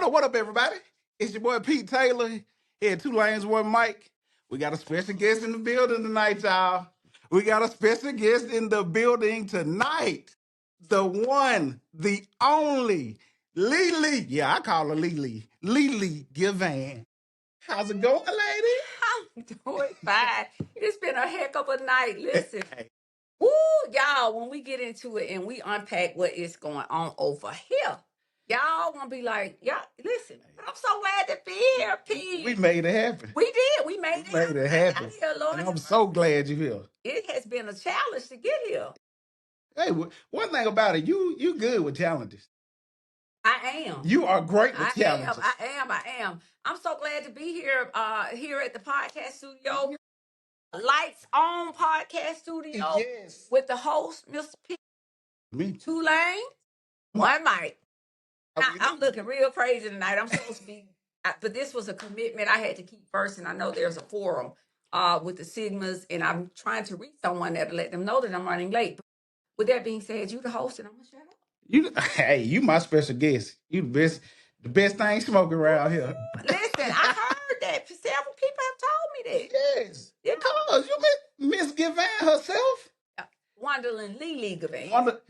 What up, everybody? It's your boy Pete Taylor here at Two Lanes, One Mic. We got a special guest in the building tonight, y'all. We got a special guest in the building tonight. The one, the only, Lily. Yeah, I call her Lily. Lily Givan. How's it going, lady? I'm doing fine. It's been a heck of a night. Listen. Hey, Woo, y'all, when we get into it and we unpack what is going on over here, y'all gonna be like, yeah, listen, I'm so glad to be here, P. we made it happen. We did. We made We made it happen. Lord, And I'm so glad you're here. it has been a challenge to get here. Hey, one thing about it, you good with challenges. I am. You are great with I challenges. I am. I'm so glad to be here, here at the podcast studio. Lights on podcast studio. Yes. With the host, Mr. P. Me. Two Lanes, One Mic. I'm looking real crazy tonight. I'm supposed to be, but this was a commitment I had to keep first, and I know there's a forum with the Sigmas, and I'm trying to reach someone that'll let them know that I'm running late. But with that being said, you the host, and I'm gonna shut up. Hey, you my special guest. You the best thing smoking around here. Listen, I heard that several people have told me that. Yes, because you Miss Givan herself. Wondland Givan.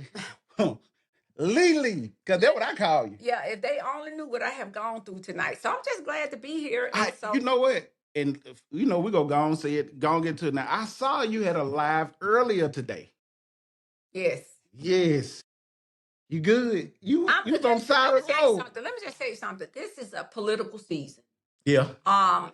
Lily, because that's what I call you. Yeah, if they only knew what I have gone through tonight. So I'm just glad to be here. You know what? And we're going to go on and say it, go on get to it now. I saw you had a live earlier today. Yes. Yes. You good? You was on the side of the road. Let me just say something. This is a political season. Yeah.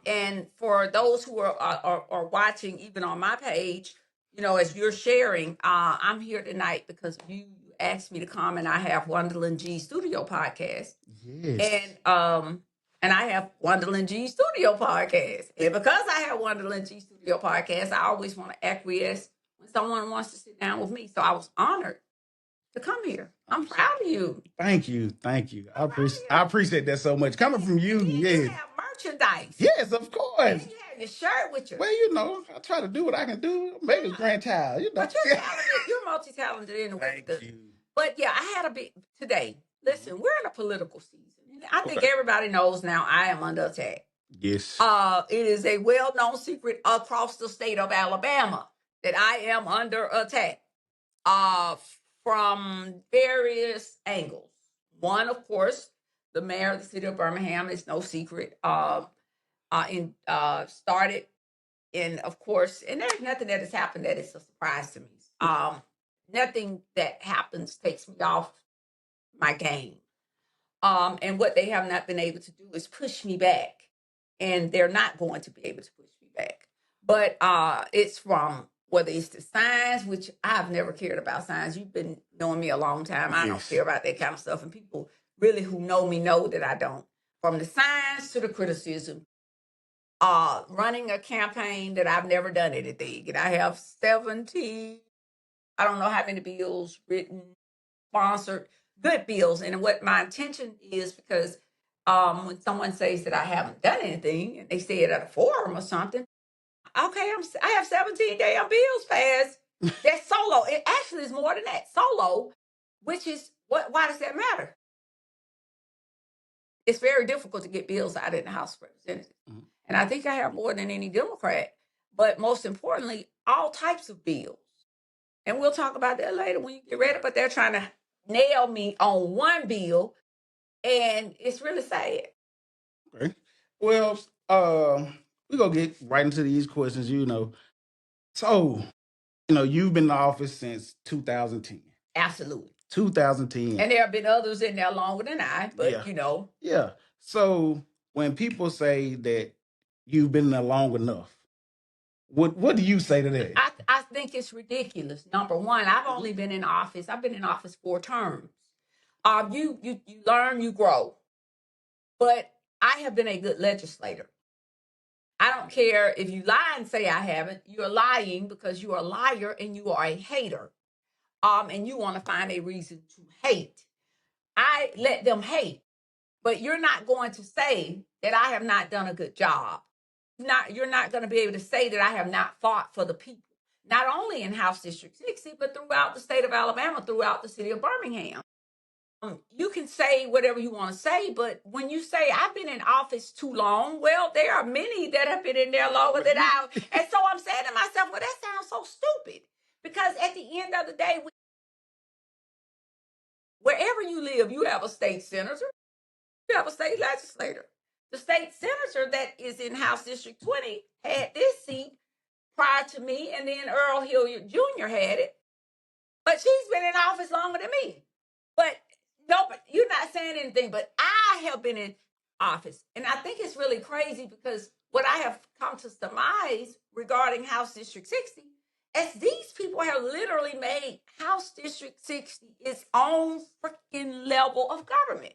And for those who are watching, even on my page, as you're sharing, I'm here tonight because you asked me to come, and I have Wondland G Studio podcast. Yes. And I have Wondland G Studio podcast. And because I have Wondland G Studio podcast, I always want to acquiesce when someone wants to sit down with me. So I was honored to come here. I'm proud of you. Thank you. I appreciate that so much. Coming from you, You have merchandise. Yes, of course. And you have your shirt with you. Well, I try to do what I can do. Maybe it's grandchild, But you're talented. You're multi-talented anyway. Thank you. But yeah, I had a bit today. Listen, we're in a political season. I think everybody knows now I am under attack. Yes. It is a well-known secret across the state of Alabama that I am under attack. From various angles. One, of course, the mayor of the city of Birmingham is no secret. Started in, of course, and there's nothing that has happened that is a surprise to me. Nothing that happens takes me off my game. And what they have not been able to do is push me back. And they're not going to be able to push me back. But it's from whether it's the signs, which I've never cared about signs. You've been knowing me a long time. I don't care about that kind of stuff. And people really who know me know that I don't. From the signs to the criticism, running a campaign that I've never done anything. And I have 17, I don't know how many bills written, sponsored, good bills. And what my intention is, because when someone says that I haven't done anything, and they say it at a forum or something, okay, I have 17 damn bills passed. That's solo. It actually is more than that. Solo, which is, why does that matter? It's very difficult to get bills out in the House of Representatives. Mm-hmm. And I think I have more than any Democrat. But most importantly, all types of bills. And we'll talk about that later when you get ready. But they're trying to nail me on one bill. And it's really sad. Okay. Well, we're going to get right into these questions, So, you've been in office since 2010. Absolutely. 2010. And there have been others in there longer than I, but Yeah. So when people say that you've been there long enough, what do you say to that? I think it's ridiculous. Number one, I've only been in office. I've been in office 4 terms. You learn, you grow. But I have been a good legislator. I don't care if you lie and say I haven't. You're lying because you are a liar and you are a hater. And you want to find a reason to hate. I let them hate. But you're not going to say that I have not done a good job. You're not going to be able to say that I have not fought for the people. Not only in House District 60, but throughout the state of Alabama, throughout the city of Birmingham. You can say whatever you want to say, but when you say I've been in office too long, well, there are many that have been in there longer than I. And so I'm saying to myself, well, that sounds so stupid. Because at the end of the day, wherever you live, you have a state senator, you have a state legislator. The state senator that is in House District 20 had this seat prior to me, and then Earl Hilliard Jr. had it. But she's been in office longer than me. But no, you're not saying anything, but I have been in office. And I think it's really crazy because what I have come to surmise regarding House District 60 is these people have literally made House District 60 its own freaking level of government.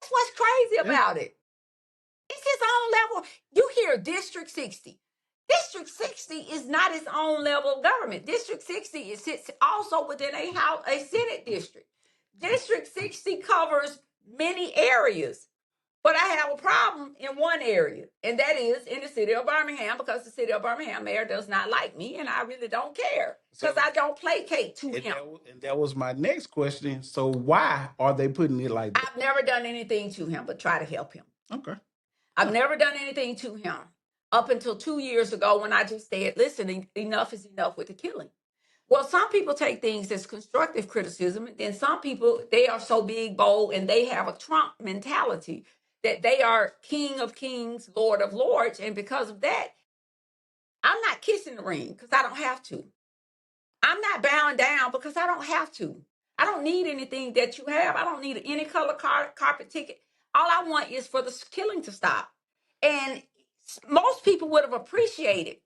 That's what's crazy about it. It's its own level. You hear District 60. District 60 is not its own level of government. District 60 sits also within a Senate district. District 60 covers many areas, but I have a problem in one area, and that is in the city of Birmingham, because the city of Birmingham mayor does not like me, and I really don't care because I don't placate to him. And that was my next question. So why are they putting it like that? I've never done anything to him but try to help him. Okay. I've never done anything to him up until 2 years ago when I just said, listen, enough is enough with the killing. Well, some people take things as constructive criticism, and then some people, they are so big, bold, and they have a Trump mentality that they are king of kings, lord of lords, and because of that, I'm not kissing the ring because I don't have to. I'm not bowing down because I don't have to. I don't need anything that you have. I don't need any color carpet ticket. All I want is for the killing to stop. And most people would have appreciated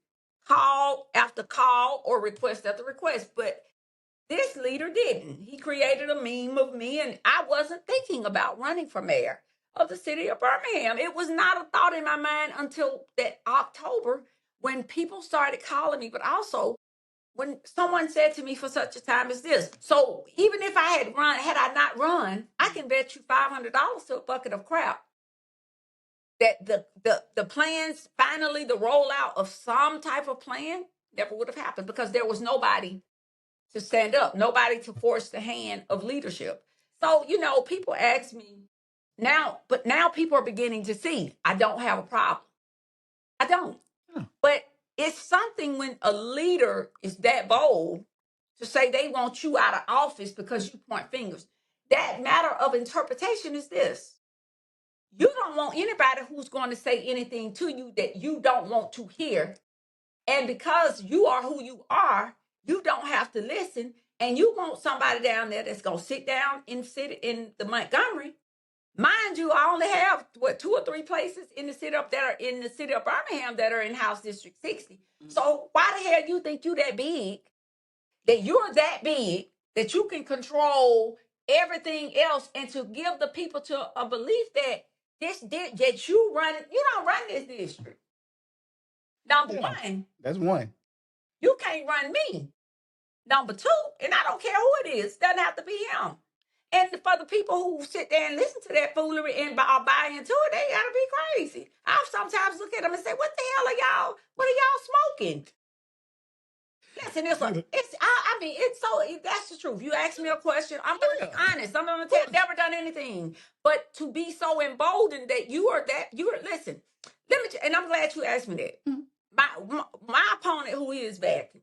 call after call or request after request, but this leader didn't. He created a meme of me, and I wasn't thinking about running for mayor of the city of Birmingham. It was not a thought in my mind until that October when people started calling me, but also when someone said to me, for such a time as this. So even if I had I not run, I can bet you $500 to a bucket of crap that the plans, finally the rollout of some type of plan never would have happened because there was nobody to stand up, nobody to force the hand of leadership. So, people ask me now, but now people are beginning to see I don't have a problem. I don't. But it's something when a leader is that bold to say they want you out of office because you point fingers. That matter of interpretation is this. You don't want anybody who's going to say anything to you that you don't want to hear. And because you are who you are, you don't have to listen. And you want somebody down there that's going to sit down in the Montgomery. Mind you, I only have 2 or 3 places in the city of Birmingham that are in House District 60. Mm-hmm. So why the hell you think you're that big that you can control everything else, and to give the people to a belief that you don't run this district. Number one. That's one. You can't run me. Number 2, and I don't care who it is, doesn't have to be him. And for the people who sit there and listen to that foolery and buy into it, they gotta be crazy. I sometimes look at them and say, "What the hell are y'all? What are y'all smoking?" Listen, that's the truth. You ask me a question, I'm gonna be honest. I'm gonna tell you, never done anything, but to be so emboldened that listen. And I'm glad you asked me that. Mm-hmm. My opponent, who is Vatican,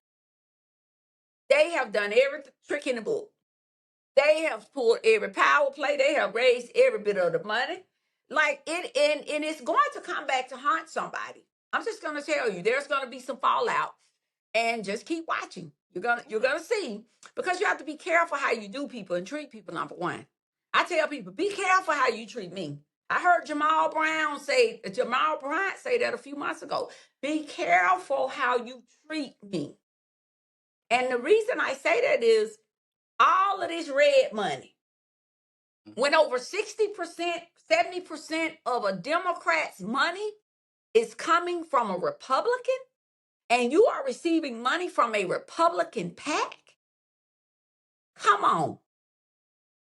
they have done every trick in the book. They have pulled every power play. They have raised every bit of the money. And it's going to come back to haunt somebody. I'm just going to tell you, there's going to be some fallout, and just keep watching. You're gonna see, because you have to be careful how you do people and treat people. Number one, I tell people, be careful how you treat me. I heard Jamal Bryant say that a few months ago. Be careful how you treat me. And the reason I say that is, all of this red money, when over 60%, 70% of a Democrat's money is coming from a Republican, and you are receiving money from a Republican PAC, come on.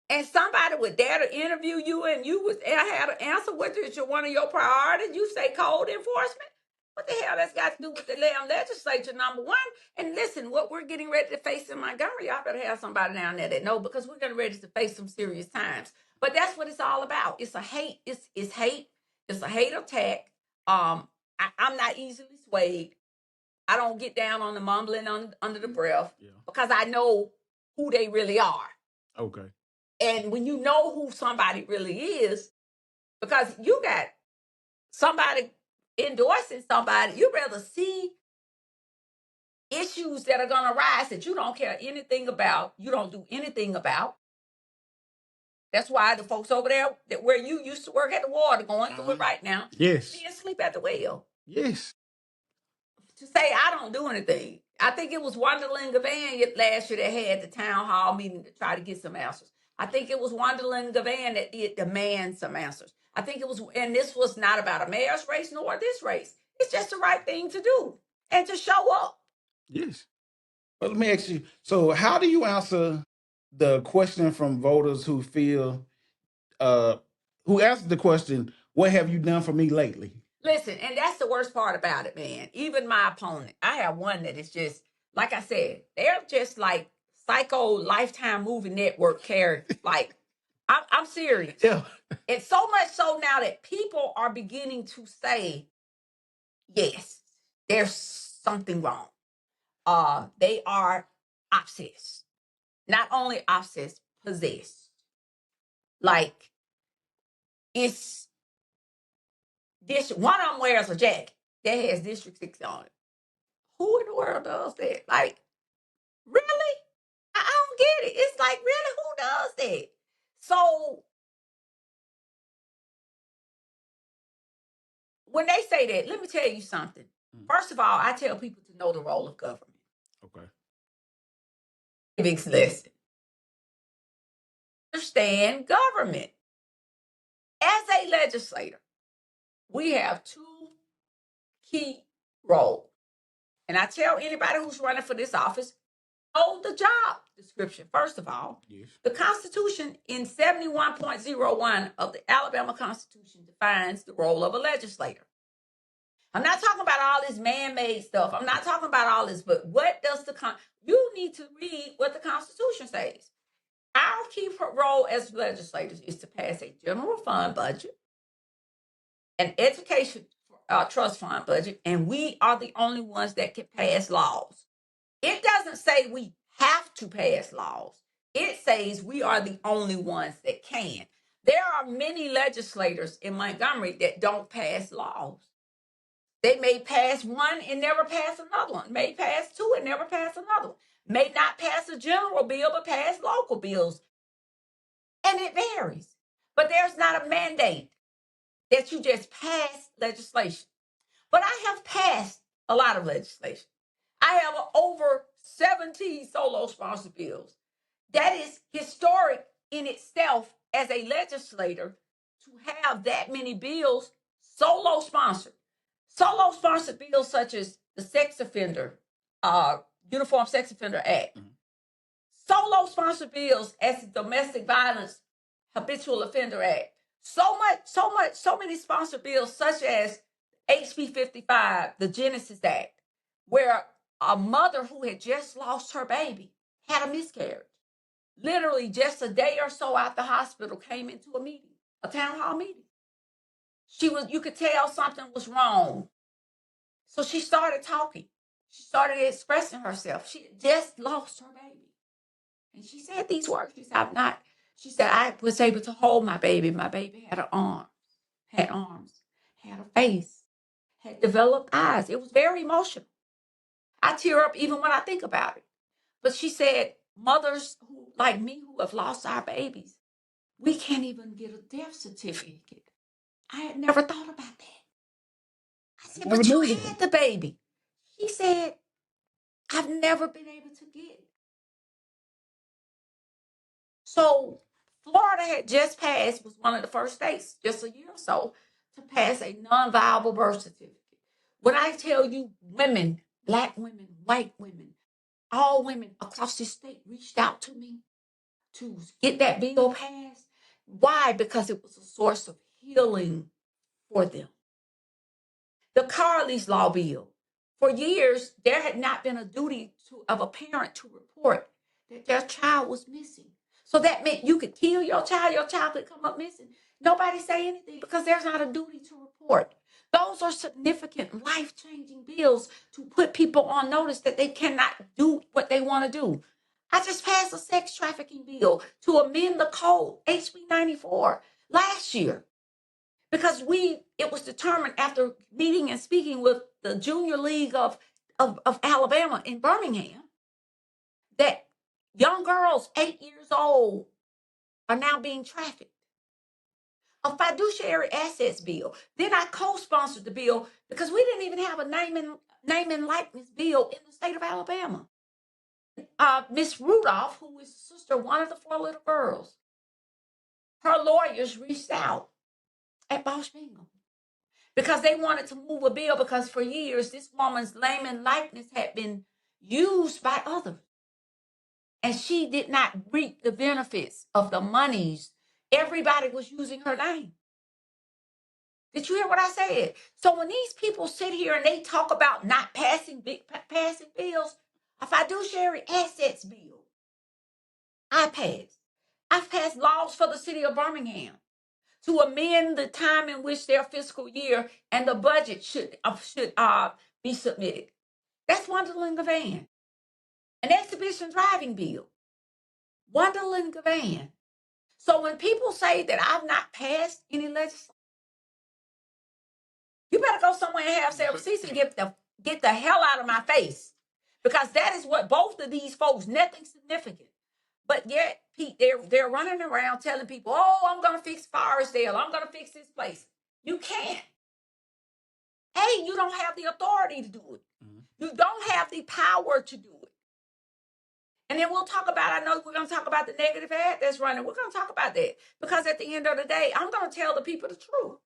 And somebody would dare to interview you, and I had an answer, which is one of your priorities. You say code enforcement. What the hell that's got to do with the damn legislature, number one? And listen, what we're getting ready to face in Montgomery, y'all better have somebody down there that know, because we're getting ready to face some serious times. But that's what it's all about. It's a hate. It's hate. It's a hate attack. I'm not easily swayed. I don't get down on the mumbling under the breath, because I know who they really are. Okay. And when you know who somebody really is, because you got somebody endorsing somebody, you rather see issues that are going to rise that you don't care anything about, you don't do anything about. That's why the folks over there where you used to work at the water going through it right now. Yes. Being asleep at the wheel. Yes. To say I don't do anything. I think it was Wondland Givan last year that had the town hall meeting to try to get some answers. I think it was Wondland Givan that did demand some answers. I think it was, and this was not about a mayor's race nor this race. It's just the right thing to do and to show up. Yes. Well, let me ask you. So, how do you answer the question from voters who feel, who asked the question, "What have you done for me lately?" Listen, and that's the worst part about it, man. Even my opponent, I have one that is just, like I said, they're just like psycho Lifetime movie network characters. Like, I'm serious. Yeah. And so much so now that people are beginning to say, yes, there's something wrong. They are obsessed. Not only obsessed, possessed. Like, it's this one of them wears a jacket that has District 6 on it. Who in the world does that? Like, really? I don't get it. It's like, really, who does that? So when they say that, let me tell you something. First of all, I tell people to know the role of government. Okay. Civics lesson. Understand government. As a legislator, we have two key roles. And I tell anybody who's running for this office, know the job description. First of all, Yes. The Constitution in 71.01 of the Alabama Constitution defines the role of a legislator. I'm not talking about all this man-made stuff. I'm not talking about all this, but what does you need to read what the Constitution says. Our key role as legislators is to pass a general fund budget, an education trust fund budget, and we are the only ones that can pass laws. It doesn't say we have to pass laws. It says we are the only ones that can. There are many legislators in Montgomery that don't pass laws. They may pass one and never pass another one. May pass two and never pass another one. May not pass a general bill, but pass local bills. And it varies. But there's not a mandate that you just pass legislation. But I have passed a lot of legislation. I have over 17 solo sponsored bills. That is historic in itself as a legislator to have that many bills solo sponsored. Solo sponsored bills such as the Sex Offender, Uniform Sex Offender Act. Mm-hmm. Solo sponsored bills as the Domestic Violence Habitual Offender Act. So many sponsored bills such as HB 55, the Genesis Act, where a mother who had just lost her baby had a miscarriage. Literally just a day or so out the hospital came into a meeting, a town hall meeting. You could tell something was wrong. So she started talking. She started expressing herself. She had just lost her baby. And she said these words. She said, I was able to hold my baby. My baby had arms, had a face, had developed eyes. It was very emotional. I tear up even when I think about it. But she said, mothers who, like me, who have lost our babies, we can't even get a death certificate. I had never thought about that. I said, but you had the baby. She said, I've never been able to get it. So Florida had just passed, was one of the first states, just a year or so, to pass a non-viable birth certificate. When I tell you women, Black women, white women, all women across the state reached out to me to get that bill passed. Why? Because it was a source of healing for them. The car lease law bill. For years, there had not been a duty of a parent to report that their child was missing. So that meant you could kill your child could come up missing. Nobody say anything because there's not a duty to report. Those are significant life-changing bills to put people on notice that they cannot do what they want to do. I just passed a sex trafficking bill to amend the code, HB 94, last year. Because it was determined after meeting and speaking with the Junior League of Alabama in Birmingham that young girls 8 years old are now being trafficked. A fiduciary assets bill. Then I co-sponsored the bill because we didn't even have a name and likeness bill in the state of Alabama. Miss Rudolph, who is the sister of one of the 4 little girls, her lawyers reached out at Bosch Bingham because they wanted to move a bill because for years this woman's name and likeness had been used by others. And she did not reap the benefits of the monies. Everybody was using her name. Did you hear what I said? So when these people sit here and they talk about not passing bills, a fiduciary assets bill, I've passed laws for the city of Birmingham to amend the time in which their fiscal year and the budget should be submitted. That's Wondland Givan. An exhibition driving bill. Wondland Givan. So when people say that I've not passed any legislation, you better go somewhere and have self-cease and get the hell out of my face. Because that is what both of these folks, nothing significant. But yet, Pete, they're running around telling people, oh, I'm going to fix Forestdale. I'm going to fix this place. You can't. A, you don't have the authority to do it. Mm-hmm. You don't have the power to do it. And then we'll talk about, I know we're going to talk about the negative ad that's running. We're going to talk about that. Because at the end of the day, I'm going to tell the people the truth.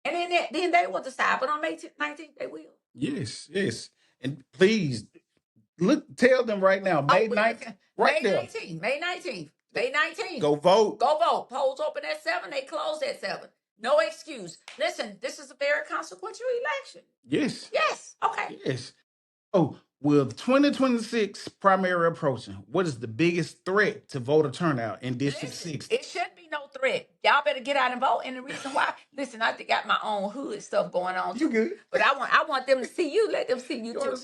And then they will decide. But on May 19th, they will. Yes, yes. And please, tell them right now, May 19th. Right May there. 19th. May 19th. May 19th. Go vote. Go vote. Polls open at 7. They close at 7. No excuse. Listen, this is a very consequential election. Yes. Yes. Okay. Yes. Oh, with 2026 primary approaching, what is the biggest threat to voter turnout in District 6? It shouldn't be no threat. Y'all better get out and vote. And the reason why, listen, I got my own hood stuff going on. You good. But I want them to see you. Let them see you too.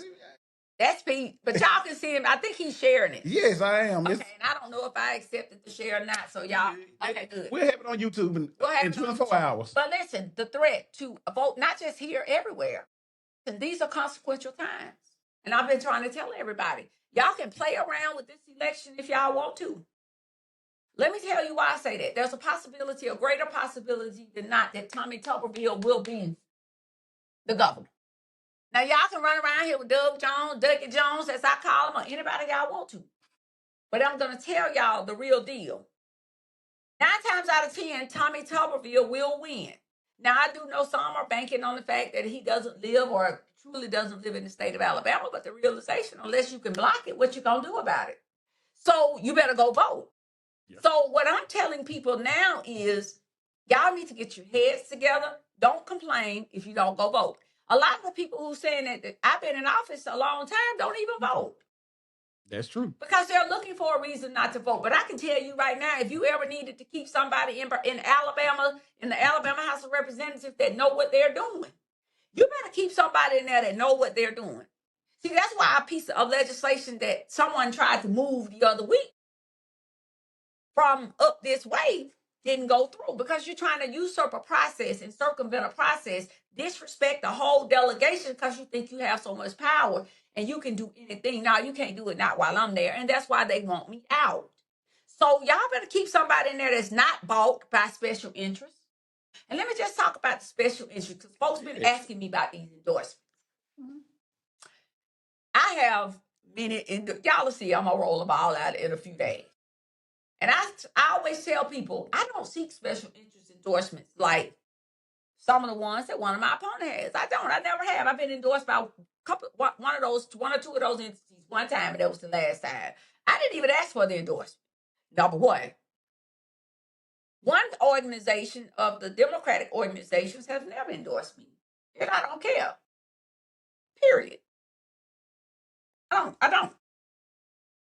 That's Pete. But y'all can see him. I think he's sharing it. Yes, I am. Okay, and I don't know if I accepted the share or not. So y'all, okay, good. We'll have it on YouTube in 24 hours. But listen, the threat to vote, not just here, everywhere. And these are consequential times. And I've been trying to tell everybody, y'all can play around with this election if y'all want to. Let me tell you why I say that. There's a greater possibility than not, that Tommy Tuberville will be the governor. Now, y'all can run around here with Dougie Jones, as I call him, or anybody y'all want to. But I'm going to tell y'all the real deal. 9 times out of 10, Tommy Tuberville will win. Now, I do know some are banking on the fact that he doesn't live or truly doesn't live in the state of Alabama, but the realization, unless you can block it, what you going to do about it? So you better go vote. Yeah. So what I'm telling people now is y'all need to get your heads together. Don't complain if you don't go vote. A lot of the people who saying that I've been in office a long time don't even vote. That's true. Because they're looking for a reason not to vote. But I can tell you right now, if you ever needed to keep somebody in Alabama, in the Alabama House of Representatives that know what they're doing, you better keep somebody in there that know what they're doing. See, that's why a piece of legislation that someone tried to move the other week from up this way didn't go through, because you're trying to usurp a process and circumvent a process, disrespect the whole delegation because you think you have so much power and you can do anything. No, you can't do it, not while I'm there. And that's why they want me out. So y'all better keep somebody in there that's not bought by special interests. And let me just talk about the special interest, because folks been asking me about these endorsements. Mm-hmm. I have many, y'all will see I'm going to roll them all out in a few days. And I always tell people, I don't seek special interest endorsements like some of the ones that one of my opponents has. I never have. I've been endorsed by one or two of those entities one time, and that was the last time. I didn't even ask for the endorsement. Number one organization of the Democratic organizations has never endorsed me. And I don't care. Period. I don't.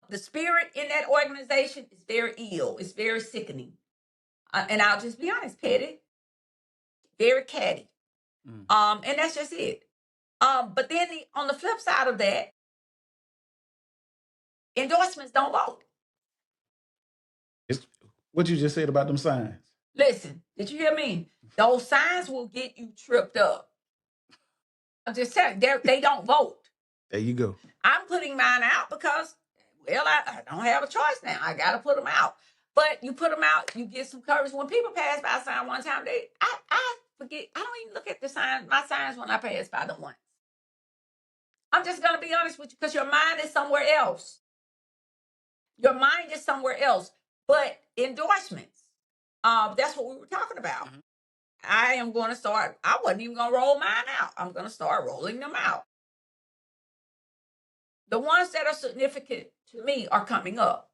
The spirit in that organization is very ill. It's very sickening. And I'll just be honest, petty, very catty. And that's just it. But then on the flip side of that, endorsements don't vote. It's what you just said about them signs. Listen, did you hear me? Those signs will get you tripped up. I'm just telling you, they don't vote. There you go. I'm putting mine out because, well, I don't have a choice now. I got to put them out. But you put them out, you get some coverage. When people pass by a sign one time, I forget. I don't even look at the signs, my signs when I pass by them once. I'm just going to be honest with you because your mind is somewhere else. Your mind is somewhere else. But endorsements, that's what we were talking about. I am going to start, I wasn't even going to roll mine out. I'm going to start rolling them out. The ones that are significant to me are coming up.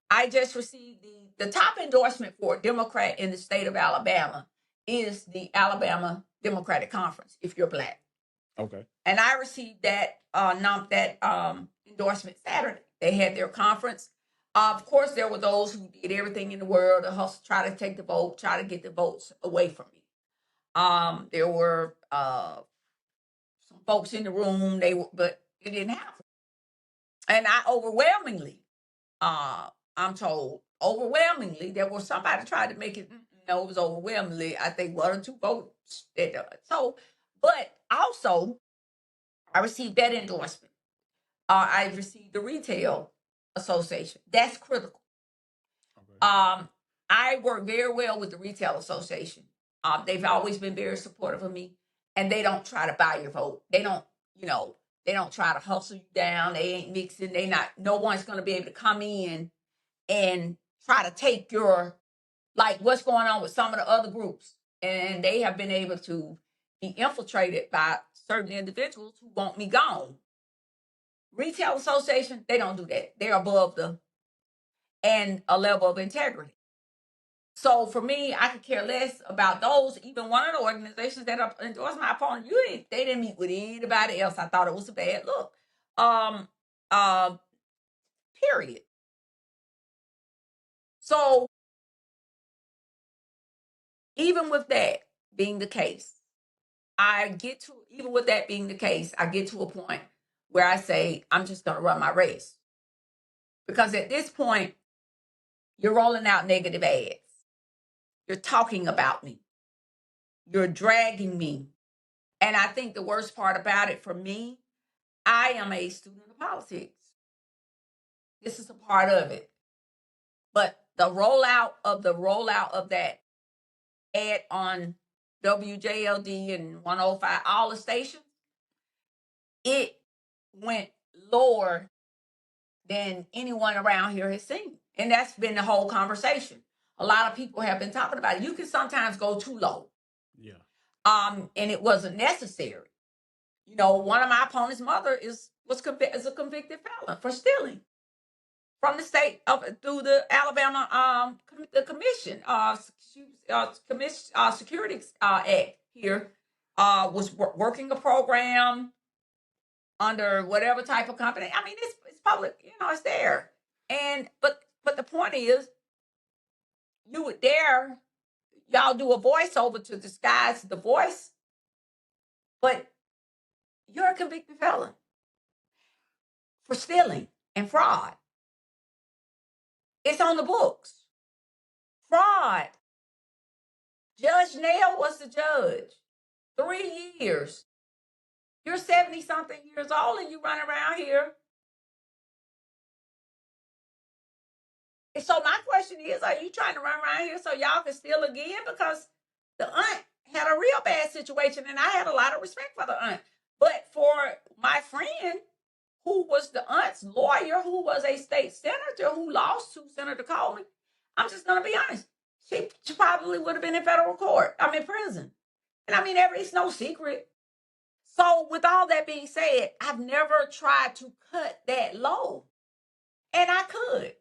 I just received the top endorsement for a Democrat in the state of Alabama is the Alabama Democratic Conference, if you're Black. Okay. And I received that endorsement Saturday. They had their conference. Of course, there were those who did everything in the world to hustle, try to take the vote, try to get the votes away from me. There were some folks in the room, but it didn't happen. And I overwhelmingly, I'm told, overwhelmingly, there was somebody tried to make it, it was overwhelmingly, I think 1 or 2 votes. So, but also, I received that endorsement. I received the Retail Association. That's critical. Okay. I work very well with the Retail Association. They've always been very supportive of me, and they don't try to buy your vote. They don't, they don't try to hustle you down. They ain't mixing. No one's going to be able to come in and try to take your, like what's going on with some of the other groups. And they have been able to be infiltrated by certain individuals who want me gone. Retail Association, they don't do that. They're above and a level of integrity. So for me, I could care less about those. Even one of the organizations that endorsed my opponent, they didn't meet with anybody else. I thought it was a bad look. Period. So even with that being the case, I get to a point where I say, I'm just going to run my race. Because at this point, you're rolling out negative ads. You're talking about me. You're dragging me. And I think the worst part about it for me, I am a student of politics. This is a part of it. But the rollout of that ad on WJLD and 105, all the stations, it went lower than anyone around here has seen. And that's been the whole conversation. A lot of people have been talking about it. You can sometimes go too low. Yeah. And it wasn't necessary. One of my opponent's mother is a convicted felon for stealing from the state through the Alabama the commission, Security Act here, was working a program under whatever type of company. I mean, it's public, it's there. But the point is, you would dare y'all do a voiceover to disguise the voice, but you're a convicted felon for stealing and fraud. It's on the books. Fraud. Judge Nail was the judge. 3 years. You're 70-something years old and you run around here. And so my question is, are you trying to run around here so y'all can steal again? Because the aunt had a real bad situation and I had a lot of respect for the aunt. But for my friend, who was the aunt's lawyer, who was a state senator, who lost to Senator Coleman, I'm just going to be honest. She probably would have been in federal court. I'm in prison. And I mean, it's no secret. So with all that being said, I've never tried to cut that low. And I could.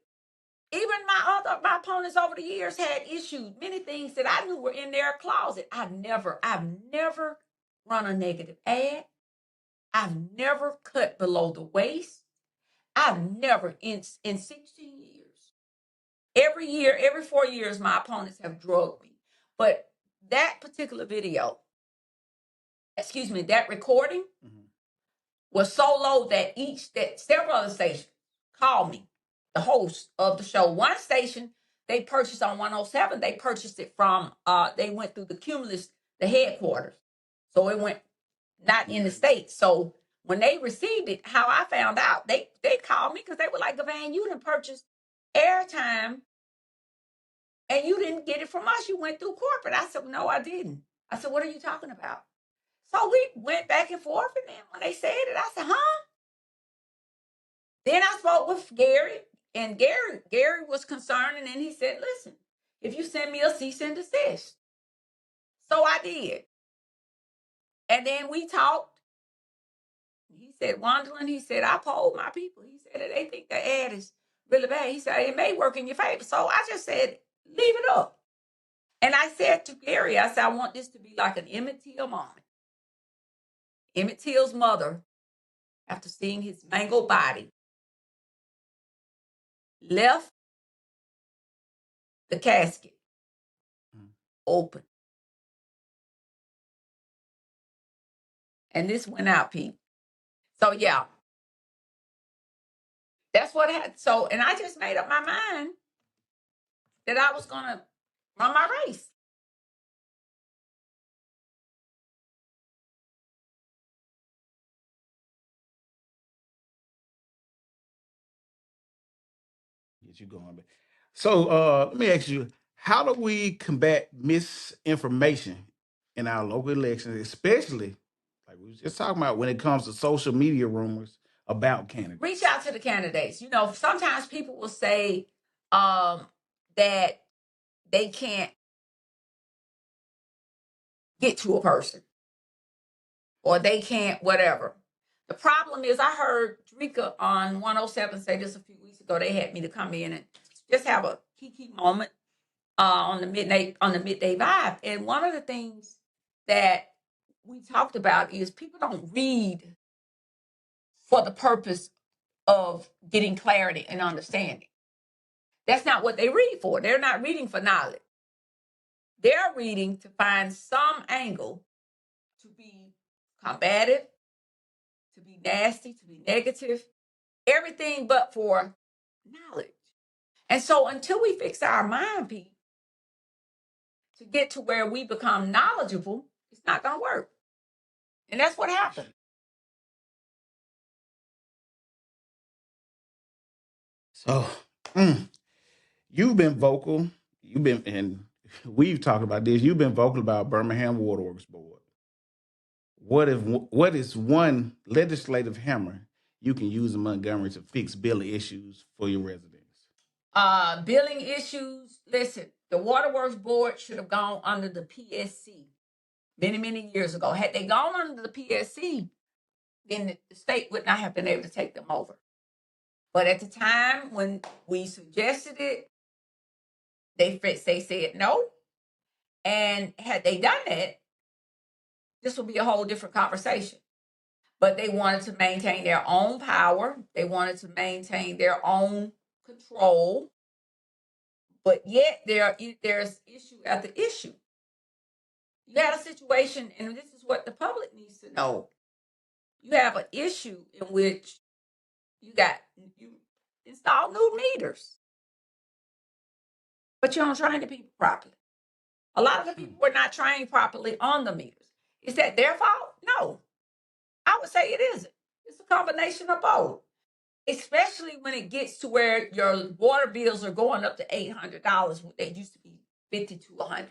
Even my opponents over the years had issues, many things that I knew were in their closet. I've never run a negative ad. I've never cut below the waist. I've never, in 16 years, every year, every 4 years, my opponents have drugged me. But that particular video, that recording was so low that several other stations called me, the host of the show. One station, they purchased on 107, they purchased it from, they went through the Cumulus, the headquarters. So it went not in the States. So when they received it, how I found out, they called me because they were like, Givan, you didn't purchase airtime and you didn't get it from us. You went through corporate. I said, no, I didn't. I said, what are you talking about? So we went back and forth, and then when they said it, I said, huh? Then I spoke with Gary, and Gary was concerned, and then he said, listen, if you send me a cease and desist. So I did. And then we talked. He said, Wondland, he said, I polled my people. He said, they think the ad is really bad. He said, it may work in your favor. So I just said, leave it up. And I said to Gary, I said, I want this to be like an Emmett Till moment. Emmett Till's mother, after seeing his mangled body, left the casket open. And this went out, Pete. So, yeah, that's what happened. So, and I just made up my mind that I was going to run my race. Get you going. So let me ask you, how do we combat misinformation in our local elections, especially like we was just talking about when it comes to social media rumors about candidates? Reach out to the candidates. You know, sometimes people will say that they can't get to a person or they can't whatever. The problem is, I heard Drika on 107 say this a few weeks ago. They had me to come in and just have a kiki moment on the midday vibe. And one of the things that we talked about is people don't read for the purpose of getting clarity and understanding. That's not what they read for. They're not reading for knowledge. They're reading to find some angle to be combative, to be nasty, to be negative, everything but for knowledge. And so until we fix our mind, Pete, to get to where we become knowledgeable, it's not going to work. And that's what happened. So you've been vocal. And we've talked about this. You've been vocal about Birmingham Waterworks Board. What is one legislative hammer you can use in Montgomery to fix billing issues for your residents? Billing issues. Listen, the Waterworks Board should have gone under the PSC many, many years ago. Had they gone under the PSC, then the state would not have been able to take them over. But at the time when we suggested it, they said no. And had they done that, this would be a whole different conversation. But they wanted to maintain their own power. They wanted to maintain their own control. But yet there's issue after issue. You had a situation, and this is what the public needs to know. You have an issue in which you install new meters, but you don't train the people properly. A lot of the people were not trained properly on the meters. Is that their fault? No. I would say it isn't. It's a combination of both, especially when it gets to where your water bills are going up to $800 when they used to be $50 to $100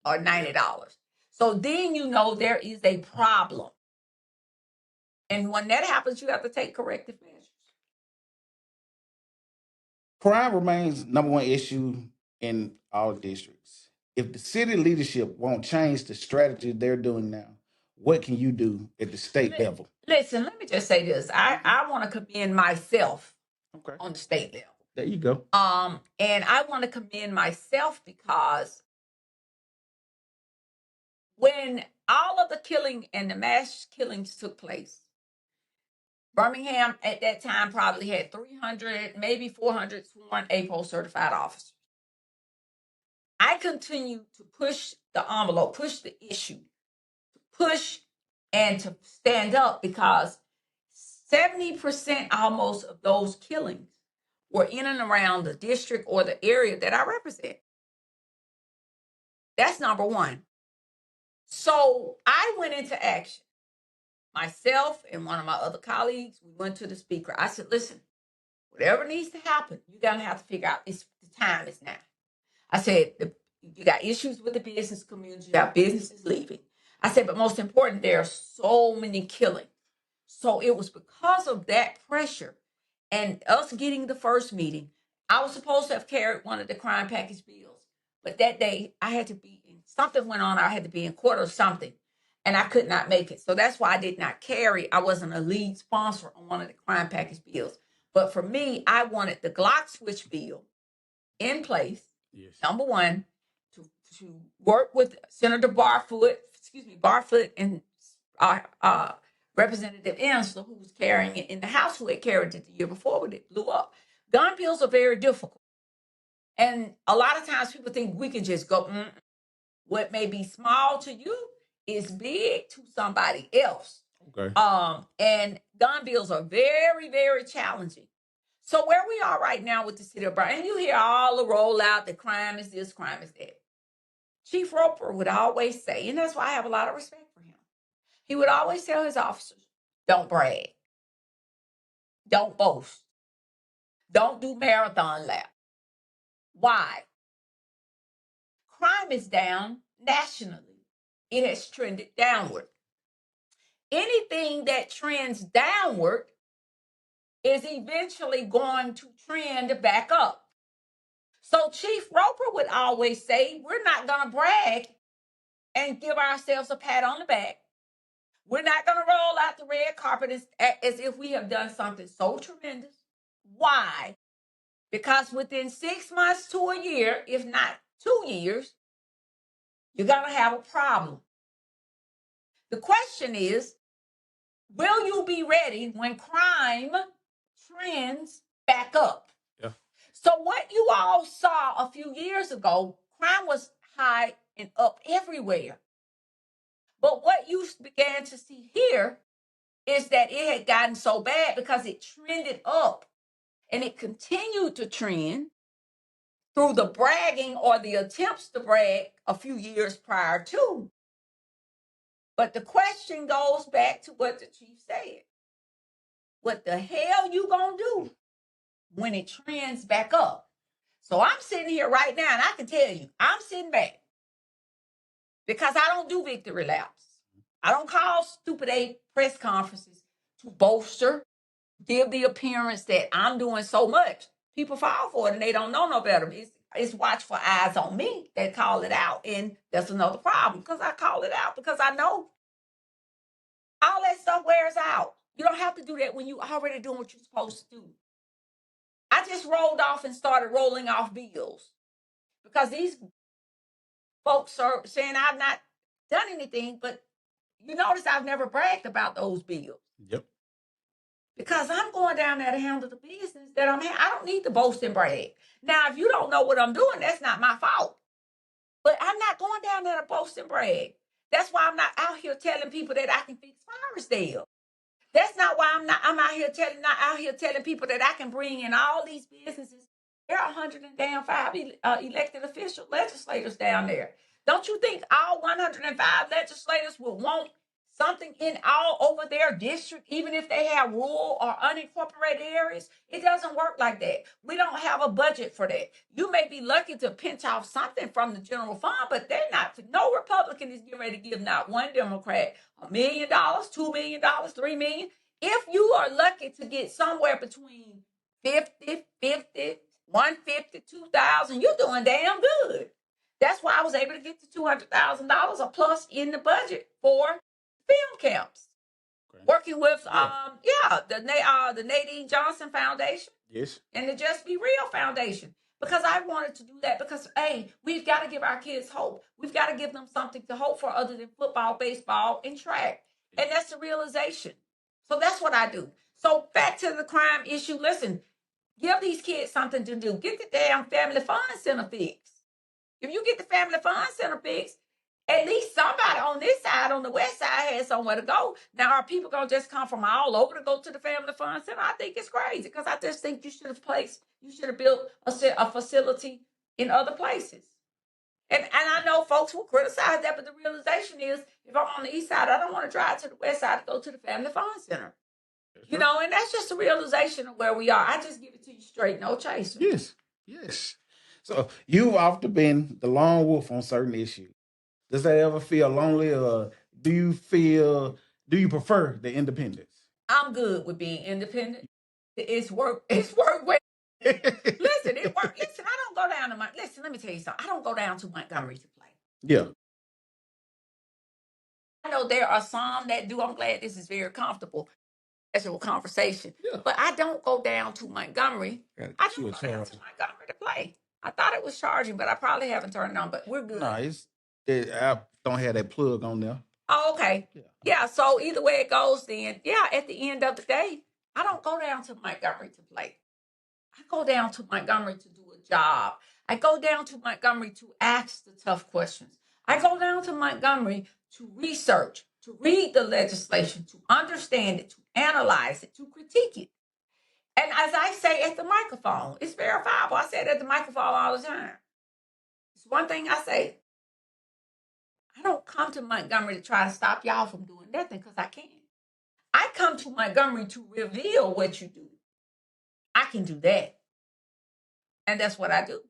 or $90. So then you know there is a problem. And when that happens, you have to take corrective measures. Crime remains number one issue in all districts. If the city leadership won't change the strategy they're doing now, what can you do at the state level? Listen, let me just say this. I want to commend myself on the state level. There you go. And I want to commend myself because when all of the killing and the mass killings took place, Birmingham at that time probably had 300, maybe 400 sworn APO certified officers. I continued to push the envelope, push the issue, push and to stand up because 70% almost of those killings were in and around the district or the area that I represent. That's number one. So I went into action. Myself and one of my other colleagues, we went to the speaker. I said, listen, whatever needs to happen, you're going to have to figure out the time is now. I said, you got issues with the business community, you got businesses leaving. I said, but most important, there are so many killings. So it was because of that pressure and us getting the first meeting. I was supposed to have carried one of the crime package bills, but that day I had to be in, something went on. I had to be in court or something, and I could not make it. So that's why I did not carry. I wasn't a lead sponsor on one of the crime package bills. But for me, I wanted the Glock switch bill in place. Yes. Number one, to work with Senator Barfoot and Representative Ensler, who was carrying it in the House, who had carried it the year before when it blew up. Gun bills are very difficult. And a lot of times people think we can just go, what may be small to you is big to somebody else. Okay. And gun bills are very, very challenging. So where we are right now with the city of Birmingham, and you hear all the rollout, the crime is this, crime is that. Chief Roper would always say, and that's why I have a lot of respect for him. He would always tell his officers, don't brag. Don't boast. Don't do marathon laps. Why? Crime is down nationally. It has trended downward. Anything that trends downward is eventually going to trend back up. So Chief Roper would always say, we're not going to brag and give ourselves a pat on the back. We're not going to roll out the red carpet as if we have done something so tremendous. Why? Because within 6 months to a year, if not 2 years, you're going to have a problem. The question is, will you be ready when crime trends back up? Yeah. So what you all saw a few years ago, crime was high and up everywhere. But what you began to see here is that it had gotten so bad because it trended up and it continued to trend through the bragging or the attempts to brag a few years prior to. But the question goes back to what the chief said. What the hell you gonna do when it trends back up? So I'm sitting here right now and I can tell you, I'm sitting back because I don't do victory laps. I don't call stupid press conferences to bolster, give the appearance that I'm doing so much. People fall for it and they don't know no better. It's watchful eyes on me that call it out. And that's another problem because I call it out because I know all that stuff wears out. You don't have to do that when you already doing what you're supposed to do. I just rolled off and started rolling off bills because these folks are saying I've not done anything, but you notice I've never bragged about those bills. Yep. Because I'm going down there to handle the business that I'm in. I don't need to boast and brag. Now, if you don't know what I'm doing, that's not my fault. But I'm not going down there to boast and brag. That's why I'm not out here telling people that I can fix Firesdale. That's not why I'm not out here telling people that I can bring in all these businesses. There are 105 elected official legislators down there. Don't you think all 105 legislators will want something in all over their district, even if they have rural or unincorporated areas? It doesn't work like that. We don't have a budget for that. You may be lucky to pinch off something from the general fund, but they're not. No Republican is getting ready to give not one Democrat $1 million, $2 million, $3 million. If you are lucky to get somewhere between 50, 150, 2,000, you're doing damn good. That's why I was able to get to $200,000 a plus in the budget for film camps. Okay. Working with the Nadine Johnson Foundation. Yes. And the Just Be Real Foundation. because I wanted to do that because, hey, we've got to give our kids hope. We've got to give them something to hope for other than football, baseball, and track. And that's the realization. So that's what I do. So back to the crime issue. Listen, give these kids something to do. Get the damn family fun center fixed. If you get the family fun center fixed, at least somebody on this side, on the west side, has somewhere to go. Now, are people going to just come from all over to go to the family fun center? I think it's crazy because I just think you should have built a facility in other places. And I know folks will criticize that, but the realization is, if I'm on the east side, I don't want to drive to the west side to go to the family fun center. You know, and that's just a realization of where we are. I just give it to you straight, no chaser. Yes. So you've often been the lone wolf on certain issues. Does that ever feel lonely, or do you prefer the independence? I'm good with being independent. It's work. It's work. Listen, it work. Listen, I don't go down to listen, let me tell you something. I don't go down to Montgomery to play. Yeah. I know there are some that do. I'm glad this is very comfortable. Casual conversation. Yeah. But I don't go down to Montgomery. I don't go down to Montgomery to play. I thought it was charging, but I probably haven't turned it on, but we're good. No, I don't have that plug on there. Oh, okay. Yeah, so either way it goes then, at the end of the day, I don't go down to Montgomery to play. I go down to Montgomery to do a job. I go down to Montgomery to ask the tough questions. I go down to Montgomery to research, to read the legislation, to understand it, to analyze it, to critique it. And as I say at the microphone, it's verifiable. I say it at the microphone all the time. It's one thing I say. I don't come to Montgomery to try to stop y'all from doing nothing because I can't. I come to Montgomery to reveal what you do. I can do that. And that's what I do.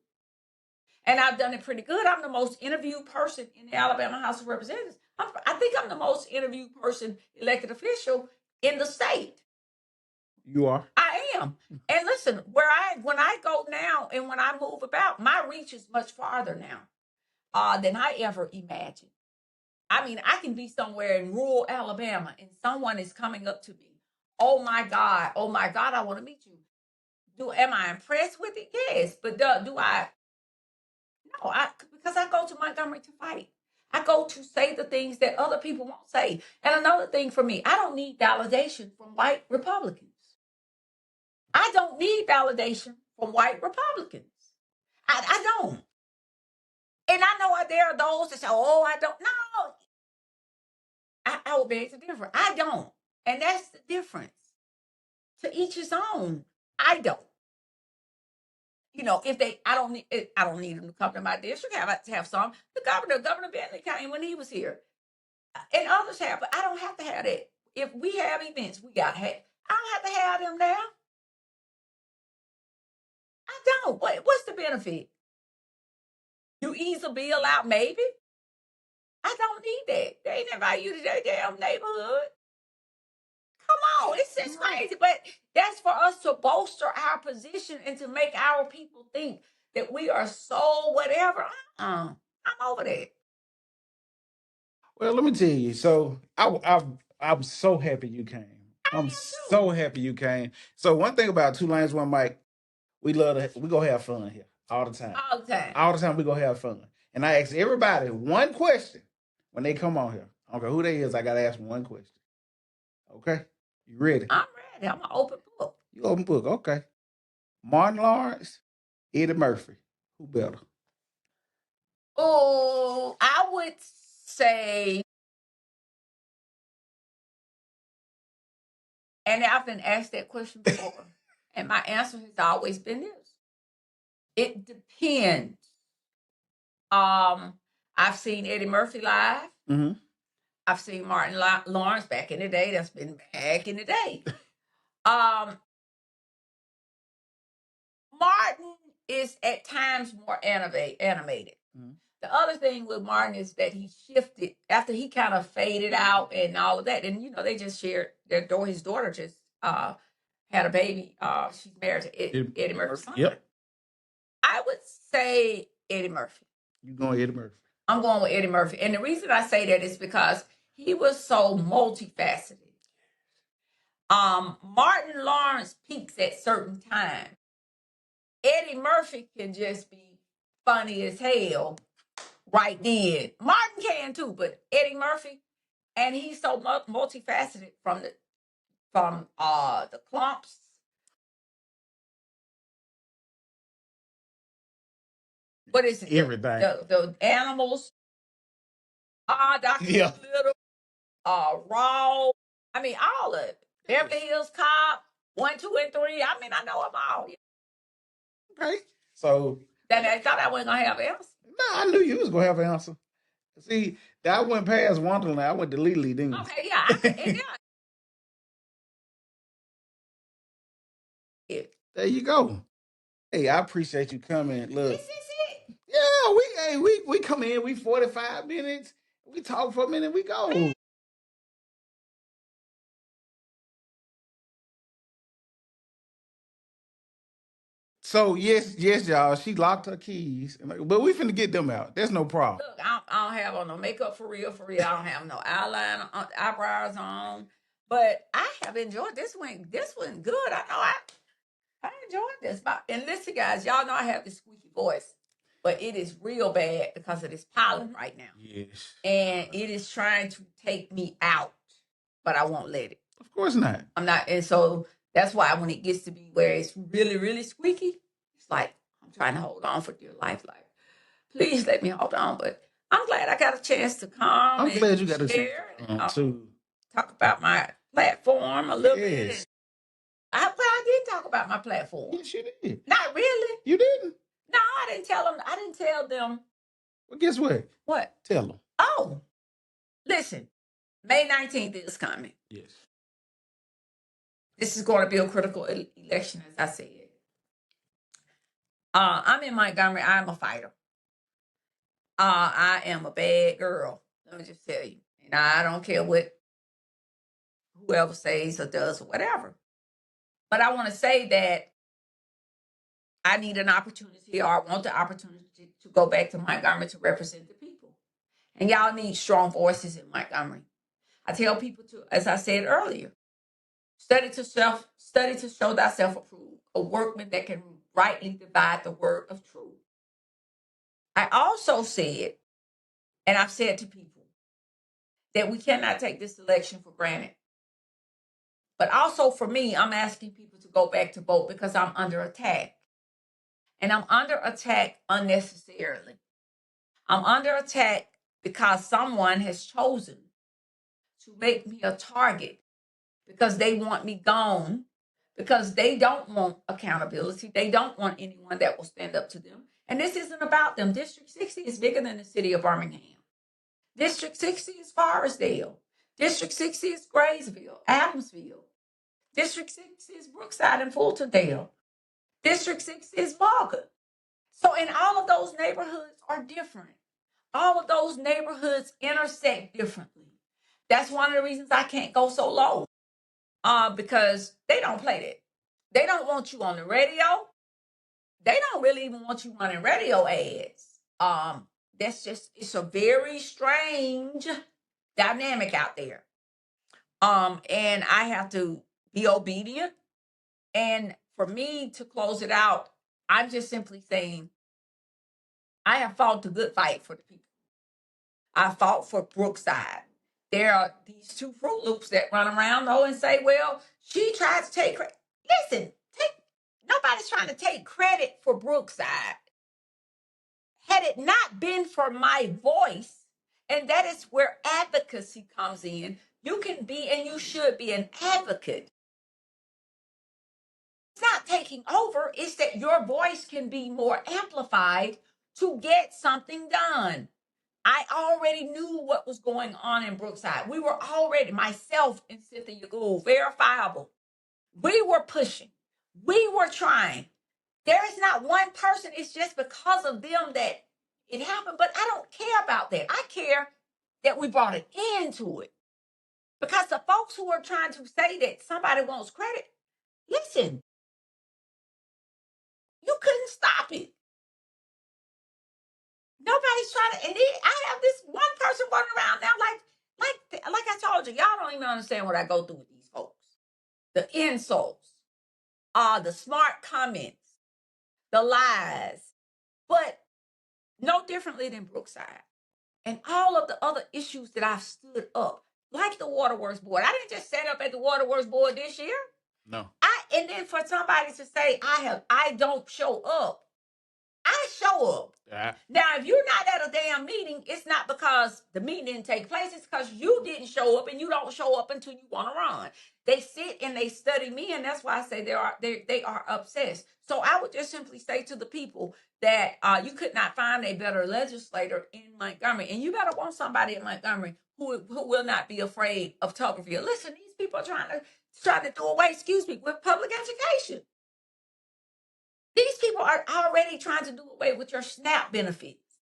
And I've done it pretty good. I'm the most interviewed person in the Alabama House of Representatives. I think I'm the most interviewed person, elected official in the state. You are? I am. And listen, when I go now and when I move about, my reach is much farther now than I ever imagined. I mean, I can be somewhere in rural Alabama and someone is coming up to me. Oh my God, I want to meet you. Am I impressed with it? Yes. But do I? No, because I go to Montgomery to fight. I go to say the things that other people won't say. And another thing for me, I don't need validation from white Republicans. I don't need validation from white Republicans. I don't. And I know there are those that say, oh, I don't. No. I would beg to differ. I don't. And that's the difference. To each his own. I don't. You know, I don't need them to come to my district. I have to have some. Governor Bentley came when he was here. And others have, but I don't have to have that. If we have events, we got to have. I don't have to have them now. I don't. What's the benefit? You ease a bill out, maybe? I don't need that. They ain't invite you to their damn neighborhood. Come on, it's just crazy. But that's for us to bolster our position and to make our people think that we are so whatever. I'm over that. Well, let me tell you. So I'm so happy you came. I'm so happy you came. So one thing about Two Lanes, One Mic, we gonna have fun here all the time. All the time we gonna have fun. And I ask everybody one question when they come on here. I don't care who they is, I gotta ask them one question. Okay? You ready? I'm ready. I'm an open book. You open book, okay. Martin Lawrence, Eddie Murphy. Who better? Oh, I would say, and I've been asked that question before, and my answer has always been this. It depends. I've seen Eddie Murphy live. Mm-hmm. I've seen Martin Lawrence back in the day. That's been back in the day. Martin is at times more animated. Mm-hmm. The other thing with Martin is that he shifted after he kind of faded out and all of that. And, they just shared his daughter just had a baby. She's married to Eddie Murphy's son. Yep. I would say Eddie Murphy. You going Eddie Murphy? I'm going with Eddie Murphy. And the reason I say that is because he was so multifaceted. Martin Lawrence peaks at certain times. Eddie Murphy can just be funny as hell right then. Martin can too, but Eddie Murphy, and he's so multifaceted from the clumps. What is it? Everything. The animals. Dr. Yeah. Little, Raw. I mean, all of it. Beverly Hills Cop, 1, 2, and 3. I mean, I know them all. Okay. So Then I thought I wasn't gonna have an answer. nah, I knew you was gonna have an answer. See, I went past Wonderland. I went to Lily, didn't you? Okay, yeah, yeah. There you go. Hey, I appreciate you coming. Look, This is it. yeah, we come in. We 45 minutes. We talk for a minute. We go. So yes, y'all. She locked her keys, but we finna get them out. There's no problem. Look, I don't have on no makeup for real. I don't have no eyeliner, eyebrows on. But I have enjoyed this one. This one good. I know I enjoyed this. And listen, guys, y'all know I have this squeaky voice, but it is real bad because of this pollen right now. Yes. And it is trying to take me out, but I won't let it. Of course not. I'm not. And so that's why when it gets to be where it's really, really squeaky, it's like I'm trying to hold on for dear life. Like, please let me hold on. But I'm glad I got a chance to come. I'm glad you got a chance to talk about my platform a little bit. I did talk about my platform. Yes, you did. Not really. You didn't? No, I didn't tell them. I didn't tell them. Well, guess what? What? Tell them. Oh, listen. May 19th is coming. Yes. This is going to be a critical election, as I said. I'm in Montgomery. I'm a fighter. I am a bad girl. Let me just tell you. And I don't care what whoever says or does or whatever. But I want to say that I need an opportunity, or I want the opportunity to go back to Montgomery to represent the people. And y'all need strong voices in Montgomery. I tell people to, as I said earlier, study to show thyself approved, a workman that can rightly divide the word of truth. I also said, and I've said to people, that we cannot take this election for granted. But also for me, I'm asking people to go back to vote because I'm under attack. And I'm under attack unnecessarily. I'm under attack because someone has chosen to make me a target because they want me gone, because they don't want accountability. They don't want anyone that will stand up to them. And this isn't about them. District 60 is bigger than the city of Birmingham. District 60 is Forestdale. District 60 is Graysville, Adamsville. District 60 is Brookside and Fultondale. District 60 is Morgan. So, in all of those neighborhoods are different. All of those neighborhoods intersect differently. That's one of the reasons I can't go so low. Because they don't play that. They don't want you on the radio. They don't really even want you running radio ads. It's a very strange dynamic out there. And I have to be obedient. And for me to close it out, I'm just simply saying, I have fought the good fight for the people. I fought for Brookside. There are these two Fruit Loops that run around though and say, well, she tried to take credit. Listen, nobody's trying to take credit for Brookside. Had it not been for my voice, and that is where advocacy comes in, you can be and you should be an advocate. It's not taking over, it's that your voice can be more amplified to get something done. I already knew what was going on in Brookside. We were already, myself and Cynthia Gould, verifiable. We were pushing. We were trying. There is not one person, it's just because of them that it happened. But I don't care about that. I care that we brought an end to it. Because the folks who are trying to say that somebody wants credit, listen, you couldn't stop it. Nobody's trying to, and I have this one person running around now like I told you, y'all don't even understand what I go through with these folks. The insults, the smart comments, the lies, but no differently than Brookside and all of the other issues that I've stood up, like the Waterworks Board. I didn't just set up at the Waterworks Board this year. No. And then for somebody to say I don't show up, I show up. Now, if you're not at a damn meeting, it's not because the meeting didn't take place. It's because you didn't show up, and you don't show up until you want to run. They sit and they study me, and that's why I say they are obsessed. So I would just simply say to the people that you could not find a better legislator in Montgomery, and you better want somebody in Montgomery who will not be afraid of Tuberville. Listen, these people are trying to do away, with public education. These people are already trying to do away with your SNAP benefits.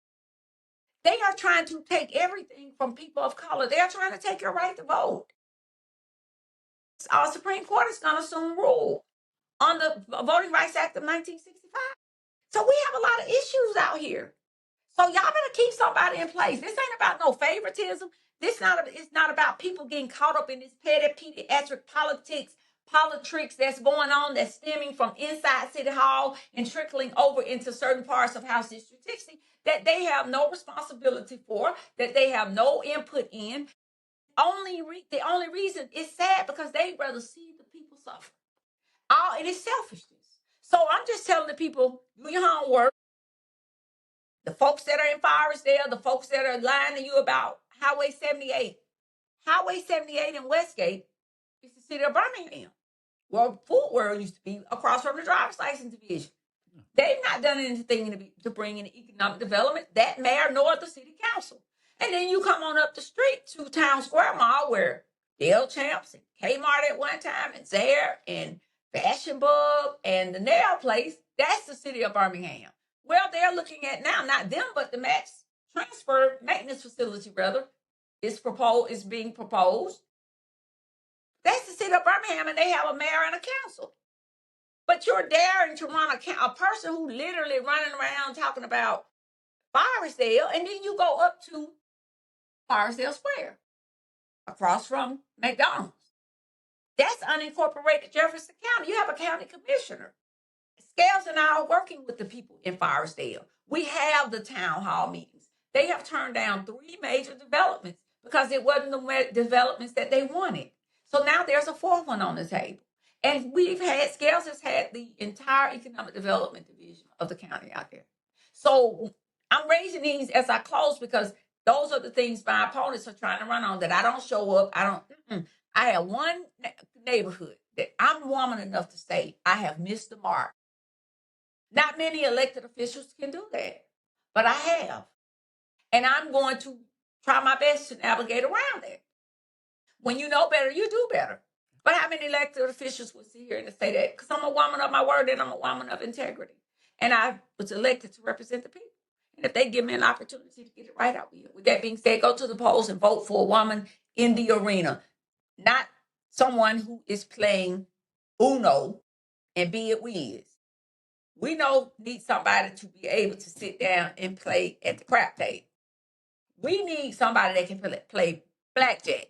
They are trying to take everything from people of color. They are trying to take your right to vote. Our Supreme Court is going to soon rule on the Voting Rights Act of 1965. So we have a lot of issues out here. So y'all better keep somebody in place. This ain't about no favoritism. It's not about people getting caught up in this petty pediatric politics that's going on, that's stemming from inside City Hall and trickling over into certain parts of House District 60 that they have no responsibility for, that they have no input in. The only reason it's sad because they'd rather see the people suffer. It is selfishness. So I'm just telling the people, do your homework. The folks that are in Forestdale, the folks that are lying to you about Highway 78. Highway 78 in Westgate is the city of Birmingham, where Fort World used to be, across from the driver's license division. They've not done anything to bring in economic development, that mayor nor the city council. And then you come on up the street to Town Square Mall, where Dale Champs and Kmart at one time, and Zare and Fashion Bug and the nail place, that's the city of Birmingham. Well, they're looking at now, not them, but the mass transfer maintenance facility, rather, is being proposed. That's the city of Birmingham, and they have a mayor and a council. But you're daring to run a person who literally running around talking about Forestdale, and then you go up to Forestdale Square, across from McDonald's. That's unincorporated Jefferson County. You have a county commissioner. Scales and I are working with the people in Forestdale. We have the town hall meetings. They have turned down 3 major developments because it wasn't the developments that they wanted. So now there's a 4th one on the table. And Scales has had the entire economic development division of the county out there. So I'm raising these as I close because those are the things my opponents are trying to run on, that I don't show up. I have one neighborhood that I'm woman enough to say I have missed the mark. Not many elected officials can do that, but I have. And I'm going to try my best to navigate around it. When you know better, you do better. But how many elected officials would sit here and say that? Because I'm a woman of my word and I'm a woman of integrity. And I was elected to represent the people. And if they give me an opportunity to get it right, I will. With that being said, go to the polls and vote for a woman in the arena. Not someone who is playing Uno and be it whiz. We need somebody to be able to sit down and play at the crap table. We need somebody that can play blackjack.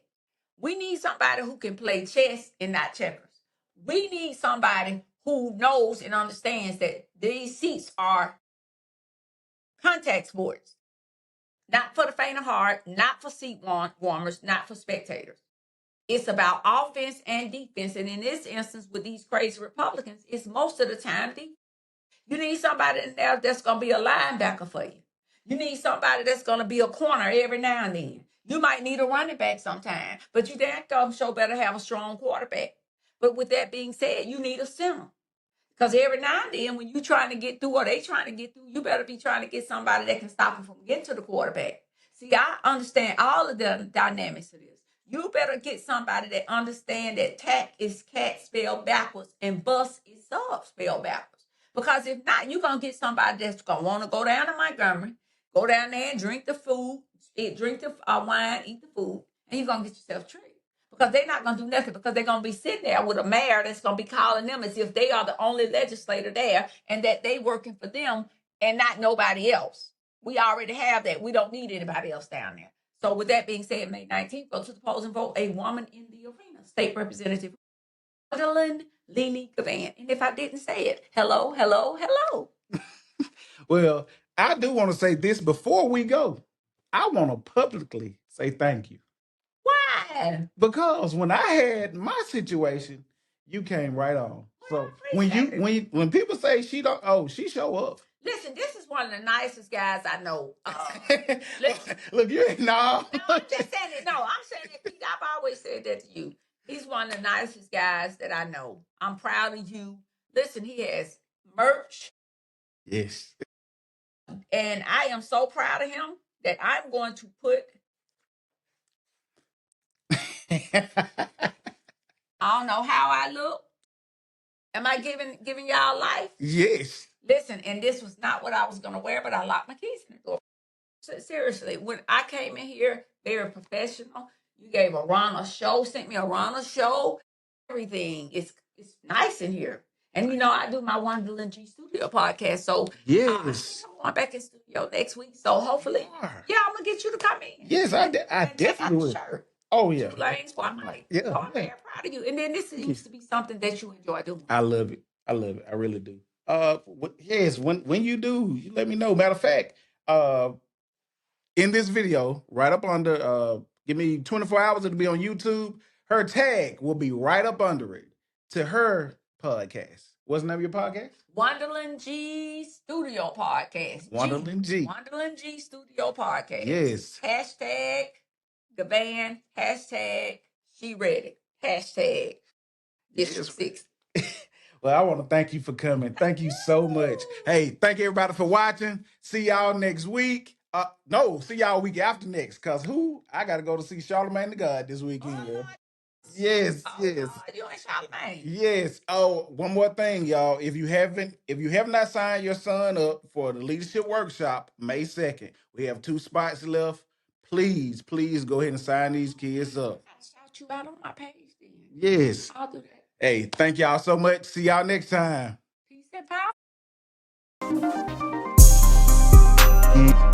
We need somebody who can play chess and not checkers. We need somebody who knows and understands that these seats are contact sports. Not for the faint of heart, not for seat warmers, not for spectators. It's about offense and defense. And in this instance, with these crazy Republicans, it's most of the time defense. You need somebody in there that's going to be a linebacker for you. You need somebody that's going to be a corner every now and then. You might need a running back sometime, but you damn sure better have a strong quarterback. But with that being said, you need a center. Because every now and then, when you're trying to get through or they trying to get through, you better be trying to get somebody that can stop them from getting to the quarterback. See, I understand all of the dynamics of this. You better get somebody that understands that tack is cat spelled backwards and bus is sub spelled backwards. Because if not, you're going to get somebody that's going to want to go down to Montgomery, go down there and drink the food, drink the wine, eat the food, and you're going to get yourself tricked. Because they're not going to do nothing, because they're going to be sitting there with a mayor that's going to be calling them as if they are the only legislator there and that they working for them and not nobody else. We already have that. We don't need anybody else down there. So with that being said, May 19th, go to the polls and vote a woman in the arena. State Representative Wondland Givan. And if I didn't say it, hello, hello, hello. Well, I do want to say this before we go. I want to publicly say thank you. Why? Because when I had my situation, you came right on. So when people say she show up. Listen, this is one of the nicest guys I know. Look, you ain't No, I'm just saying it. No, I'm saying it. Pete, I've always said that to you. He's one of the nicest guys that I know. I'm proud of you. Listen, he has merch. Yes. And I am so proud of him that I'm going to put. I don't know how I look. Am I giving y'all life? Yes. Listen, and this was not what I was going to wear, but I locked my keys in the door. So, seriously, when I came in here, very professional. You gave a Rana show, sent me a Rana show. Everything is nice in here. And you know, I do my Wondland G Studio podcast. So yes, I'm going back in studio next week. So hopefully, yeah, I'm gonna get you to come in. Yes, I definitely will. Shirt. Oh yeah, 2 lanes for Mike. Yeah, so I'm very proud of you. And then this used to be something that you enjoy doing. I love it. I love it. I really do. Yes, when you do, you let me know. Matter of fact, in this video, right up under, give me 24 hours, it'll be on YouTube. Her tag will be right up under it to her podcast. What's the name of your podcast? Wondland G Studio Podcast. Wondland G. Wondland G Studio Podcast. Yes. Hashtag Givan. Hashtag she ready. Hashtag District 6. Well, I want to thank you for coming. Thank you so much. Hey, thank everybody for watching. See y'all next week. No, see y'all week after next. Cause I gotta go to see Charlamagne the God this weekend. Yes. You ain't Charlamagne. Yes. Oh, one more thing, y'all. If you have not signed your son up for the leadership workshop, May 2nd, we have 2 spots left. Please go ahead and sign these kids up. I'll shout you out on my page then. Yes. I'll do that. Hey, thank y'all so much. See y'all next time. Peace and power.